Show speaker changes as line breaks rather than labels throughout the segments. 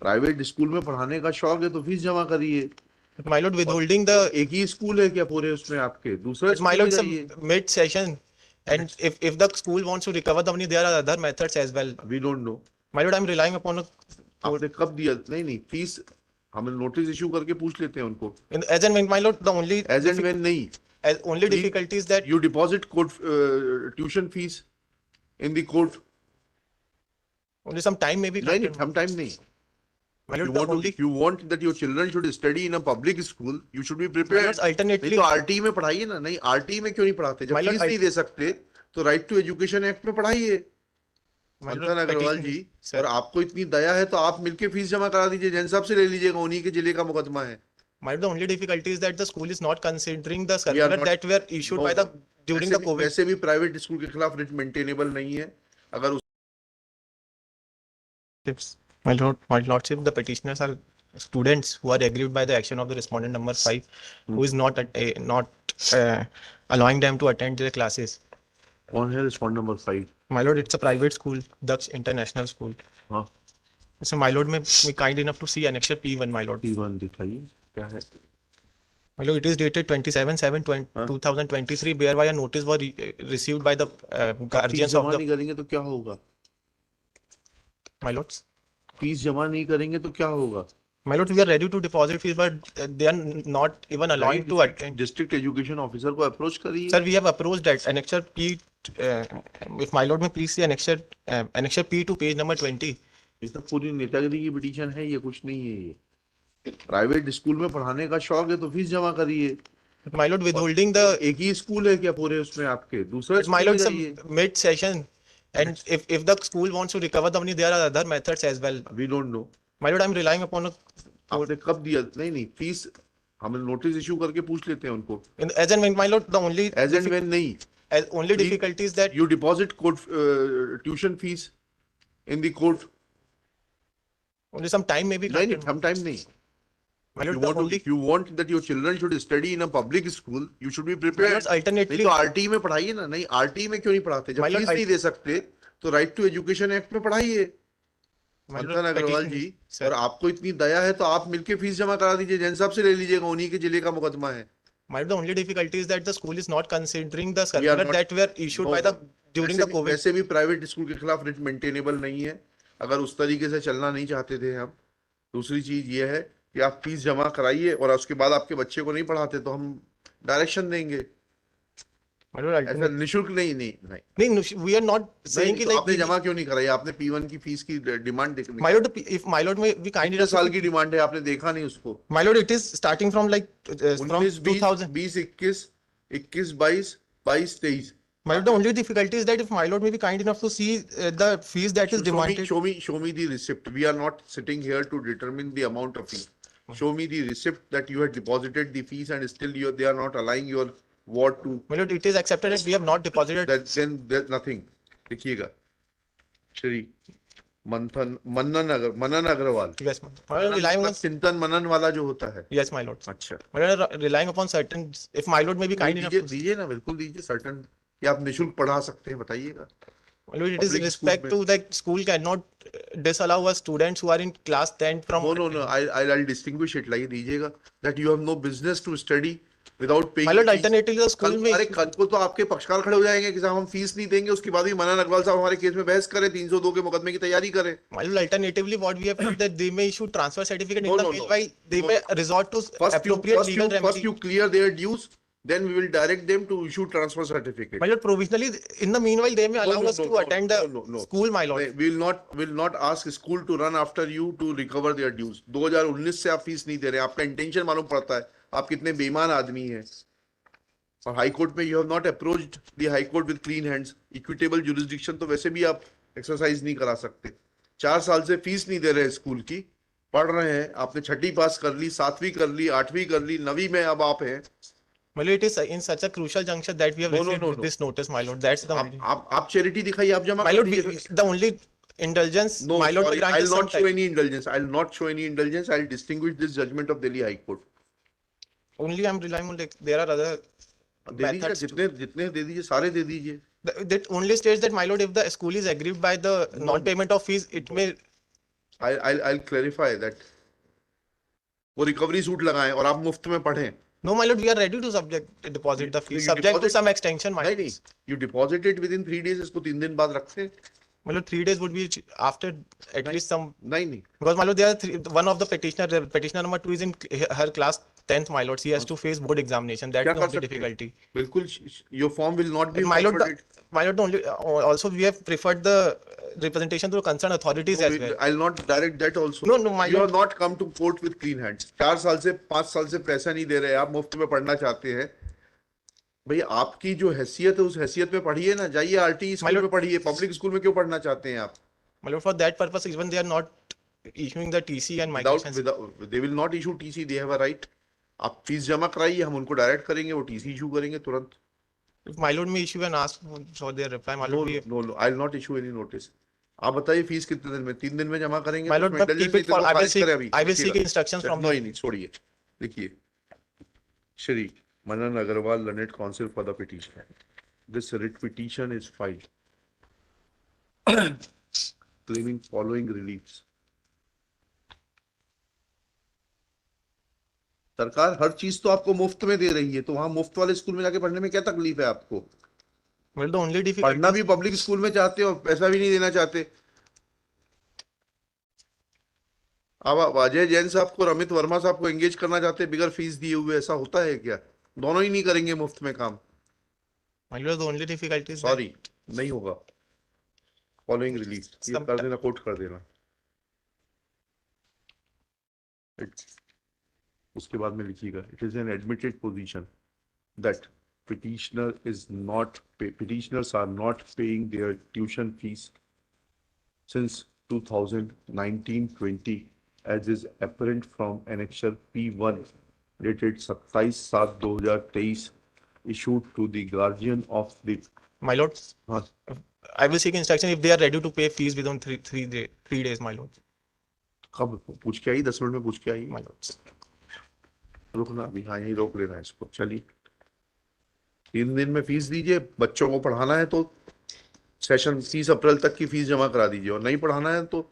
Private school में पढ़ाने का शौक है तो फीस जमा करिए।
My lord,
और
withholding the
एक ही स्कूल है क्या पूरे उसमें आपके? दूसरा
my
स्कूल में
lord, it's
जाइए।
a mid session, and if the school wants to recover the money, there are other methods as well.
We don't know.
My lord, I'm relying upon
आपने कब दिया? नहीं नहीं, फीस हम notice issue करके पूछ लेते हैं उनको।
as and when, my lord, the only
as and when नहीं,
only difficulty is that
you deposit court tuition fees in the court.
only some time may be
नहीं नहीं,
granted.
some time नहीं।
My
You
lord, the
want to,
only
if you want that your children should study in a public school, you should be
my
prepared।
lord, alternately,
नहीं तो RT में पढ़ाइए ना। नहीं, RT में क्यों नहीं पढ़ाते? जब
My lord,
फीस नहीं दे सकते तो राइट टू एजुकेशन एक्ट में पढ़ाइए
my lord,
मंथन अग्रवाल
petition,
जी।
sir.
और आपको इतनी दया है तो आप मिलके फीस जमा करा दीजिए, जैन साहब से ले लीजिएगा, उन्हीं के जिले का मुकदमा है।
My lord, the only difficulty is that the school is not considering the
We are
circular
not-
that were issued
No,
by the during the COVID.
वैसे भी प्राइवेट स्कूल के खिलाफ रिट मेंटेनेबल नहीं है। अगर
My lordship, the petitioners are students who are aggrieved by the action of the respondent number 5, who is not allowing them to attend their classes.
कौन है respond number 5?
My lord, it's a private school, Daksh International School.
हाँ,
So my lord, may be kind enough to see annexure P1, my lord.
P1 दिखाइए क्या है।
My lord, it is dated 27/7/2023, whereby a notice was received by the
fees
guardians of
जमा
the
नहीं करेंगे तो क्या होगा?
my lords.
फीस जमा नहीं करेंगे तो क्या होगा?
My lord, we are ready to deposit fees, but they are not even allowing to attend.
District education officer को अप्रोच करिए।
Sir, we have approached that annexure P. If my lord may please see annexure P to page number 20.
ये तो पूरी नेतागिरी की petition है, ये कुछ नहीं है। ये प्राइवेट स्कूल में पढ़ाने का शौक है तो फीस जमा करिए।
My lord, withholding the
एक ही स्कूल है क्या पूरे उसमें आपके? दूसरा
my
स्कूल में
lord, it's
जाइए।
a mid session, and if the school wants to recover the money, there are other methods as well.
We don't know.
My lord, I'm relying upon
आपने कब दिया? नहीं नहीं, फीस हम notice issue करके पूछ लेते हैं उनको।
as and when, my lord, the only
as and when नहीं,
only difficulty is that
you deposit court tuition fees in the court.
only some time may be
नहीं नहीं,
granted.
some time नहीं।
My
You
lord, the
want to,
only
if you want that your children should study in a public school, you should be
my
prepared।
lords,
नहीं
alternately
तो RT में पढ़ाइए ना। नहीं, RT में क्यों नहीं पढ़ाते? जब
My lord,
फीस नहीं दे सकते तो राइट टू एजुकेशन एक्ट में पढ़ाइए
my lord,
मंथन अग्रवाल
petition,
जी।
sir.
और आपको इतनी दया है तो आप मिलके फीस जमा करा दीजिए, जैन साहब से ले लीजिएगा, उन्हीं के जिले का मुकदमा है।
My lord, the only difficulty is that the school is not considering the
We are
circular
not-
that were issued by the during the COVID.
वैसे भी प्राइवेट स्कूल के खिलाफ रिट मेंटेनेबल नहीं है। अगर उस तरीके से चलना नहीं चाहते थे हम। दूसरी चीज ये है कि आप फीस जमा कराइए और उसके बाद आपके बच्चे को नहीं पढ़ाते तो हम डायरेक्शन देंगे।
My lord,
ऐसा निशुल्क नहीं नहीं नहीं,
no, we are not saying
नहीं,
कि
तो
like
आपने जमा क्यों नहीं कराई? आपने P1 की फीस की डिमांड देखी?
my lord, if my lord may be kind
कितने
enough
साल की डिमांड है? आपने देखा नहीं उसको?
my lord, it is starting from like from
19
2000.
20 21 21 22 22 23।
My lord, the only difficulty is that if my lord may be kind enough to see the fees that is demanded.
Show me the receipt. We are not sitting here to determine the amount of fee. Show me the receipt that you had deposited the fees and still they are not allowing your ward to.
My lord, it is accepted that we have not deposited.
Then there's nothing. देखिएगा Shri Manan Agarwal.
Yes, my lord. My lord, relying on
चिंतन मनन वाला जो होता है।
yes, my lord.
अच्छा,
My lord, relying upon certain. If my lord may be kind enough
दीजिए
to
दीजिए ना, बिल्कुल दीजिए। सर्टन कि आप निशुल्क पढ़ा सकते हैं, बताइएगा।
my lord, it is
Public
respect
school
to that school cannot disallow us students who are in class 10 from.
No. I'll distinguish it like दीजिएगा that you have no business to study without paying.
My lord,
fees.
alternatively the school may.
अरे कल को तो आपके पक्षकार खड़े हो जाएंगे कि साहब हम फीस नहीं देंगे, उसके बाद भी मनन अग्रवाल साहब हमारे केस में बहस करें, 302 के मुकदमे की तैयारी करें।
My lord, alternatively, what we have said that they may issue transfer certificate
No,
in the
no.
meanwhile they
No.
may resort to
First
appropriate legal
first
remedy.
you clear their dues, then we will direct them to issue transfer certificate.
My lord, provisionally in the meanwhile they may allow us to attend the
no.
school, my lord.
We will not ask school to run after you to recover their dues. 2019 से आप fees नहीं दे रहे, आपका intention मालूम पड़ता है, आप कितने बेईमान आदमी हैं। और हाई कोर्ट में you have not approached the high court with clean hands. Equitable jurisdiction तो वैसे भी आप एक्सरसाइज नहीं करा सकते। 4 साल से फीस नहीं दे रहे स्कूल की, पढ़ रहे हैं। आपने 6ठी पास कर ली, 7वीं कर ली, 8वीं कर ली, 9वीं में अब आप हैं।
My lord, it is in such a crucial juncture that we have received this notice, my lord. That's the only.
आप चैरिटी दिखाइए, आप जमा
My
कर
lord,
दीजिए।
the only indulgence,
No,
my lord,
sorry,
will grant
I'll
us some
not show
time.
any indulgence. I'll not show any indulgence. I'll distinguish this judgment of Delhi High Court.
Only I'm relying on like there are other
दे दीजिए,
methods.
जितने दे दीजिए, सारे दे दीजिए।
That only states that my lord, if the school is aggrieved by the non-payment of fees, it may
I'll clarify that. वो recovery suit लगाएं और आप मुफ्त में पढ़ें.
No, my lord, we are ready to deposit the fees,
you
subject to
deposit-
some extension, my
नहीं
lord.
नहीं, you deposit it within 3 days, इसको 3 दिन बाद रखते हैं.
My lord, 3 days would be after at
Right.
least some,
नहीं नहीं,
because my lord, there are one of the petitioner number 2 is in her class 10th, my lord. She has to face board examination. That's
क्या
the
कर
only
सकते हैं?
difficulty.
बिल्कुल, your form will not be
My lord,
forwarded.
my lord, the only also we have preferred the representation to concerned authorities
No,
as well.
I'll not direct that also.
No, no, my
You
lord.
have not come to court with clean hands. 4 साल से 5 साल से पैसा नहीं दे रहे, आप मुफ्त में पढ़ना चाहते हैं. भाई आपकी जो हैसियत है उस हैसियत में पढ़िए ना, जाइए आरटी स्कूल में पढ़िए, पब्लिक स्कूल में क्यों पढ़ना चाहते हैं आप?
My lord, for that purpose, even they are not issuing the TC and migrations.
Without they will not issue TC, they have a right. आप फीस जमा कराइए, हम उनको डायरेक्ट करेंगे, वो टीसी इशू करेंगे तुरंत.
If my lord may issue and ask for their reply, my
No,
lord, we,
no, I'll not issue any notice. आप बताइए फीस कितने दिन में? 3 दिन में जमा करेंगे?
my
तो
lord,
उसमें
but keep
intelligence
it for,
इनको
I will
खारिज
seek,
करें अभी.
I will seek
देखिएगा.
instructions from
नहीं नहीं, छोड़िए. देखिए, Shri Manan Agarwal, learned counsel for the petition. This writ petition is filed claiming following reliefs. सरकार हर चीज तो आपको मुफ्त में दे रही है, तो वहां मुफ्त वाले स्कूल में जाके पढ़ने में क्या तकलीफ है आपको?
well, the only difficulty,
पढ़ना भी पब्लिक स्कूल में चाहते हो, पैसा भी नहीं देना चाहते. अब अजय जैन साहब को, रमित वर्मा साहब को एंगेज करना चाहते हैं बिगर फीस दिए हुए, ऐसा होता है क्या? दोनों ही नहीं करेंगे मुफ्त में काम.
my lord, the only difficulty is that
sorry, नहीं होगा. फॉलोइंग रिलीफ ये कर देना, कोट कर देना. उसके बाद में लिखिएगा, it is an admitted position that petitioners are not paying their tuition fees since 2019-20 as is apparent from annexure P1 dated 27/7/2023 issued to the guardian of the.
my lord,
हाँ,
I will seek instruction if they are ready to pay fees within 3 days, my lord.
कब पूछ के आई? 10 minute में पूछ के आई.
My lord,
रुकना अभी, हाँ यही रोक लेना इसको. चलिए, 3 दिन में फीस दीजिए. बच्चों को पढ़ाना है तो सेशन 30 अप्रैल तक की फीस जमा करा दीजिए, और नहीं पढ़ाना है तो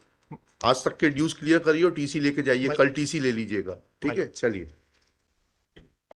आज तक के ड्यूज क्लियर करिए और टीसी लेके जाइए. कल टीसी ले लीजिएगा. ठीक है, चलिए.